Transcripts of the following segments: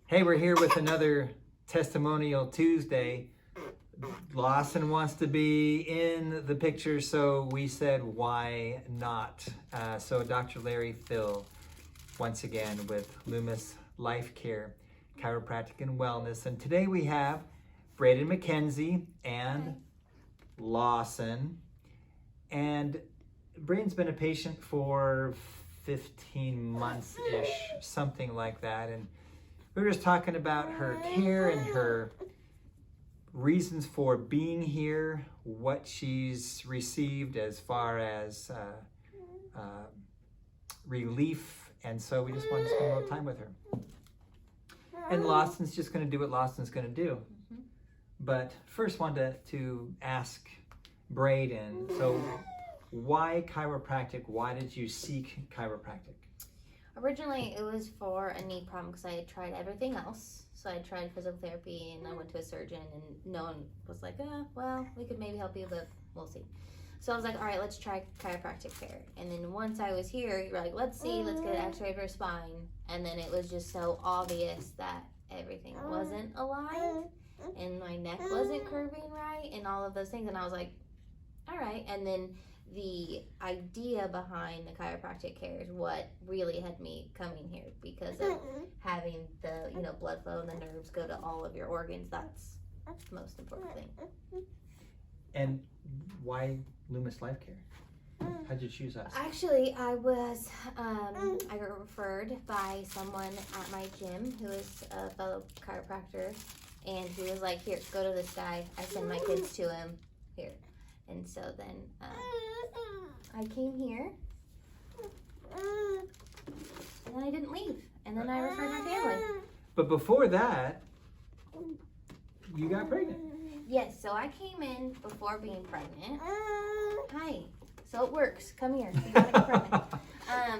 Hey, we're here with another Testimonial Tuesday. Lawson wants to be in the picture, so we said, why not? So Dr. Larry Thill, once again with Loomis LifeCare, Chiropractic and Wellness. And today we have Braden McKenzie and Lawson. And Braden's been a patient for 15 months-ish, something like that. And we were just talking about her care and her reasons for being here, what she's received as far as relief. And so we just wanted to spend a little time with her. And Lawson's just going to do what Lawson's going to do. But first wanted to ask Braden, so why chiropractic? Why did you seek chiropractic? Originally, it was for a knee problem because I had tried everything else. So I tried physical therapy and I went to a surgeon and no one was like, well, we could maybe help you, but we'll see. So I was like, all right, let's try chiropractic care. And then once I was here, you were like, let's get an x-ray of her spine. And then it was just so obvious that everything wasn't aligned and my neck wasn't curving right and all of those things. And I was like, all right. And then the idea behind the chiropractic care is what really had me coming here because of having the blood flow and the nerves go to all of your organs. That's the most important thing. And why Loomis LifeCare? How did you choose us? Actually, I was I got referred by someone at my gym who is a fellow chiropractor, and he was like, here, go to this guy. I send my kids to him. Here. And so then I came here, and then I didn't leave. And then I referred my family. But before that, you got pregnant. Yes, so I came in before being pregnant. Hi. So it works. Come here. You gotta get pregnant. Hi.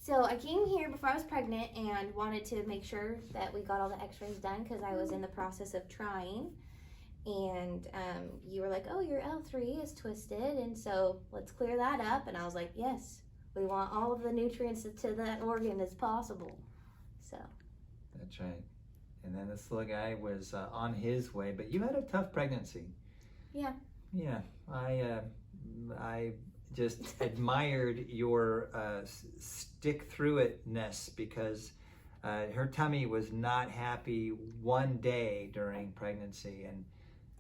So I came here before I was pregnant and wanted to make sure that we got all the x-rays done because I was in the process of trying. And you were like, oh, your L3 is twisted, and so let's clear that up. And I was like, yes, we want all of the nutrients to that organ as possible. So That's right. And then this little guy was on his way, but you had a tough pregnancy. Yeah. Yeah, I just admired your stick-through-itness because her tummy was not happy one day during pregnancy. And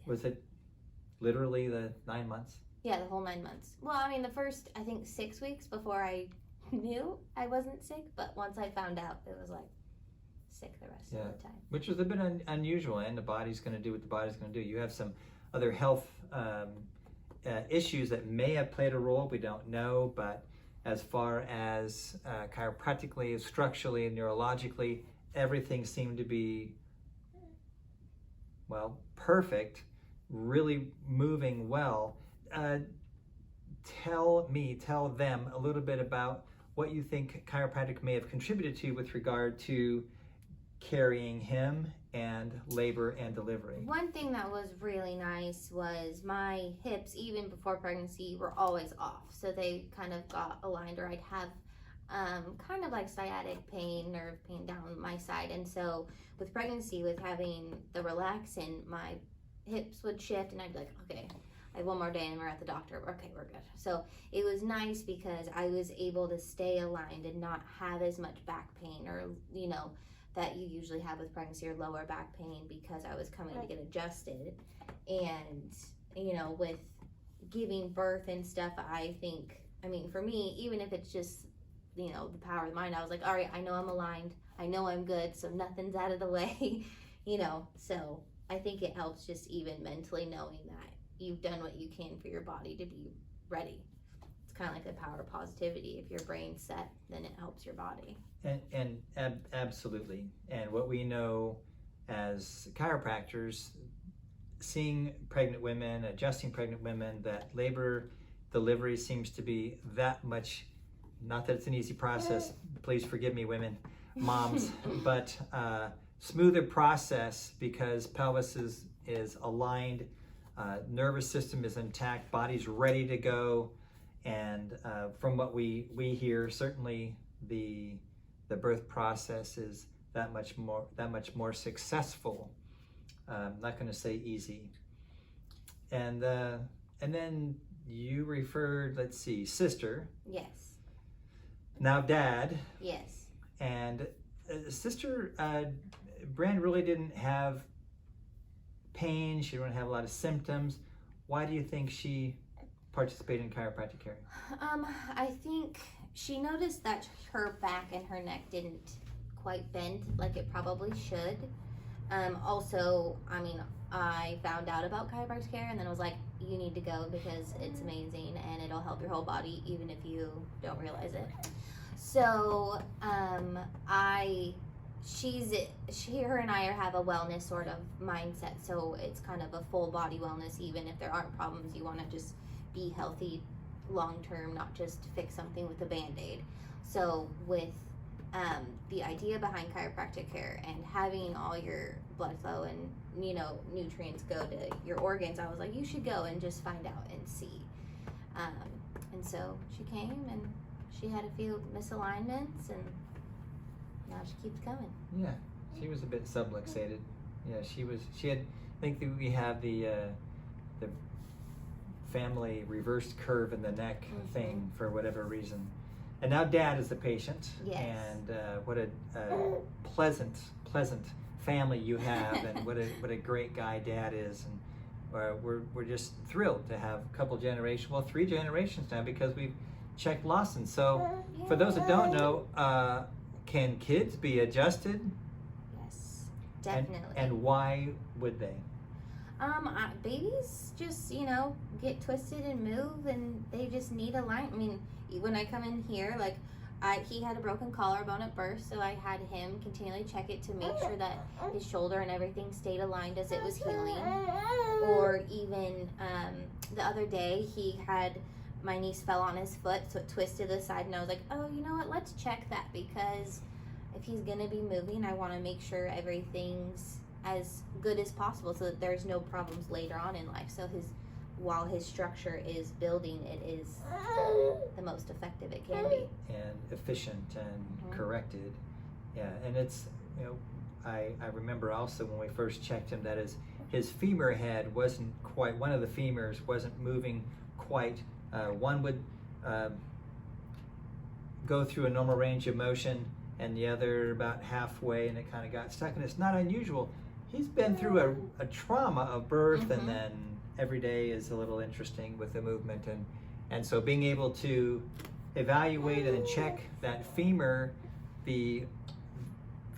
was it literally the 9 months? Yeah, the whole 9 months. Well, I mean, the first, I think, 6 weeks before I knew I wasn't sick, but once I found out, it was like sick the rest of the time. Which was a bit unusual, and the body's going to do what the body's going to do. You have some other health issues that may have played a role, we don't know, but as far as chiropractically, structurally, and neurologically, everything seemed to be, well, perfect, really moving well. Tell them a little bit about what you think chiropractic may have contributed to with regard to carrying him and labor and delivery. One thing that was really nice was my hips, even before pregnancy, were always off. So they kind of got aligned, or I'd have kind of like sciatic pain, nerve pain down my side. And so with pregnancy, with having the relaxin, my hips would shift and I'd be like, okay, I have one more day and we're at the doctor. Okay, we're good. So it was nice because I was able to stay aligned and not have as much back pain or, that you usually have with pregnancy or lower back pain because I was coming to get adjusted. And, with giving birth and stuff, I think, for me, even if it's just, the power of the mind, I was like, all right, I know I'm aligned. I know I'm good. So nothing's out of the way, So I think it helps just even mentally knowing that you've done what you can for your body to be ready. It's kind of like the power of positivity. If your brain's set, then it helps your body. And absolutely. And what we know as chiropractors, seeing pregnant women, adjusting pregnant women, that labor delivery seems to be that much, not that it's an easy process, please forgive me, women, moms, but smoother process because pelvis is aligned, nervous system is intact, body's ready to go. And from what we hear, certainly the the birth process is that much more successful. Not going to say easy. And then you referred, let's see, sister. Yes. Now dad. Yes. And sister, Brand really didn't have pain. She didn't have a lot of symptoms. Why do you think she participated in chiropractic care? I think she noticed that her back and her neck didn't quite bend like it probably should. Also, I mean, I found out about chiropractic care and then I was like, you need to go because it's amazing and it'll help your whole body even if you don't realize it. So, her and I have a wellness sort of mindset. So it's kind of a full body wellness, even if there aren't problems. You want to just be healthy long term, not just fix something with a Band-Aid. So with the idea behind chiropractic care and having all your blood flow and nutrients go to your organs, I was like, you should go and just find out and see. And so she came and she had a few misalignments and now she keeps coming. Yeah, she was a bit subluxated. Yeah, she had. I think that we have the family reversed curve in the neck thing for whatever reason. And now dad is the patient. Yes. And what a pleasant family you have, and what a great guy dad is. And we're just thrilled to have a couple generations, well, 3 generations now, because we've checked Lawson. So for those that don't know, can kids be adjusted? Yes, definitely. And why would they? Babies just, get twisted and move, and they just need a line. I mean, when I come in here, like, he had a broken collarbone at birth, so I had him continually check it to make sure that his shoulder and everything stayed aligned as it was healing. Or even the other day, my niece fell on his foot, so it twisted the side, and I was like, oh, you know what, let's check that, because if he's gonna be moving, I want to make sure everything's as good as possible so that there's no problems later on in life. So while his structure is building, it is the most effective it can be. And efficient and corrected. Yeah, and it's, I remember also when we first checked him that his femur head wasn't quite, one of the femurs wasn't moving quite. One would go through a normal range of motion and the other about halfway, and it kind of got stuck. And it's not unusual. He's been through a trauma of birth, and then every day is a little interesting with the movement. And so being able to evaluate and check that femur, the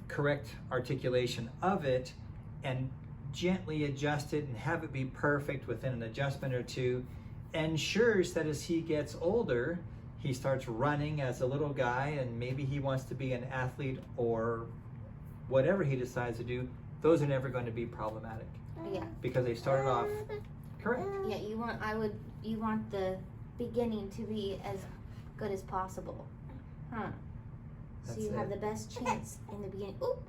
correct articulation of it, and gently adjust it and have it be perfect within an adjustment or two, ensures that as he gets older, he starts running as a little guy, and maybe he wants to be an athlete or whatever he decides to do. Those are never going to be problematic. Yeah. Because they started off correct. Yeah, you want the beginning to be as good as possible. So That's you have it. the best chance in the beginning. Oop.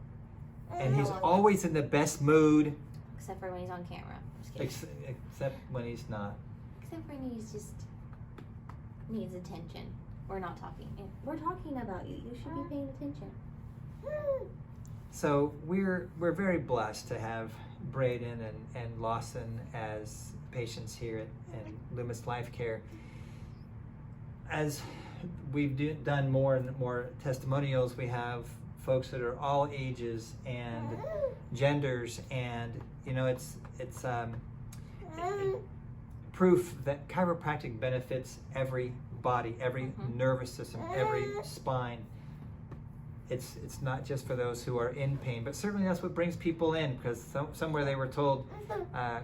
And he's always in the best mood. Except for when he's on camera. Just kidding. Except when he's not. Except when he's just needs attention. We're not talking. We're talking about you. You should be paying attention. So we're very blessed to have Braden and Lawson as patients here at Loomis LifeCare. As we've done more and more testimonials, we have folks that are all ages and genders, and it's proof that chiropractic benefits every body, every nervous system, every spine. It's not just for those who are in pain, but certainly that's what brings people in, because somewhere they were told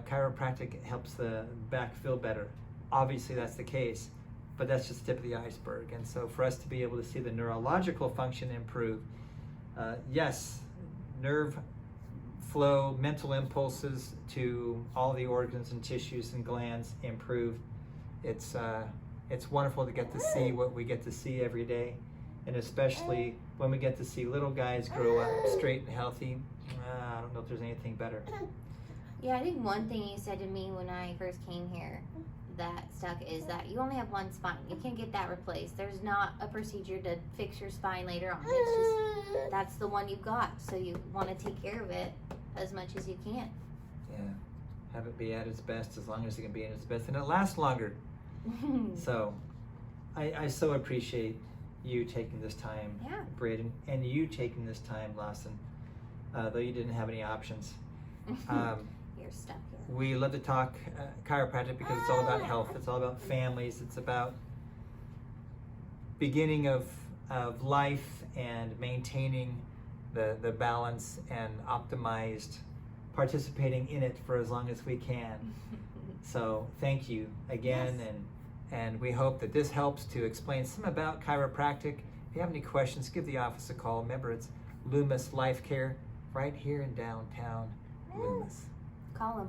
chiropractic helps the back feel better. Obviously that's the case, but that's just the tip of the iceberg. And so for us to be able to see the neurological function improve, yes, nerve flow, mental impulses to all the organs and tissues and glands improve. It's wonderful to get to see what we get to see every day. And especially when we get to see little guys grow up straight and healthy, I don't know if there's anything better. Yeah, I think one thing you said to me when I first came here that stuck is that you only have one spine. You can't get that replaced. There's not a procedure to fix your spine later on. It's just, that's the one you've got. So you want to take care of it as much as you can. Yeah. Have it be at its best as long as it can be at its best, and it lasts longer. So I so appreciate you taking this time, Yeah. Braden, and you taking this time, Lawson, though you didn't have any options. You're stuck here. We love to talk chiropractic because it's all about health. It's all about families. It's about beginning of life and maintaining the balance and optimized participating in it for as long as we can. So thank you again, Yes. and we hope that this helps to explain some about chiropractic. If you have any questions, give the office a call. Remember, it's Loomis LifeCare right here in downtown Loomis. Call him.